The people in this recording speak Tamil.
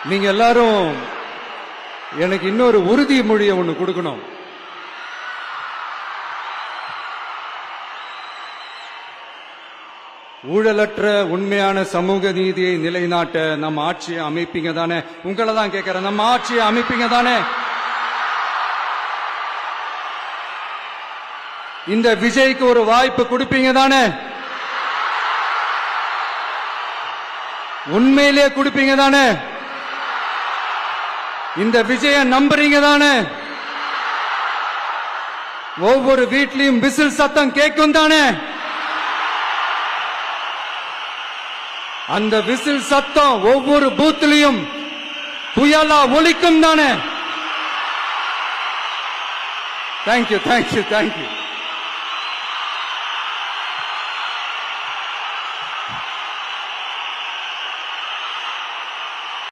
நீங்க எல்லாரும் எனக்கு இன்னொரு உறுதிமொழியை ஒண்ணு கொடுக்கணும். ஊழலற்ற உண்மையான சமூக நீதியை நிலைநாட்ட நம்ம ஆட்சியை அமைப்பீங்க தானே? உங்களை தான் கேட்கிறேன், நம்ம ஆட்சியை அமைப்பீங்க தானே? இந்த விஜய்க்கு ஒரு வாய்ப்பு கொடுப்பீங்க தானே? உண்மையிலே கொடுப்பீங்க தானே? இந்த விஜய நம்புறீங்க தானே? ஒவ்வொரு வீட்லயும் விசில் சத்தம் கேட்கும் தானே? அந்த விசில் சத்தம் ஒவ்வொரு பூத்திலையும் புயலா ஒலிக்கும் தானே? Thank you, thank you, thank you.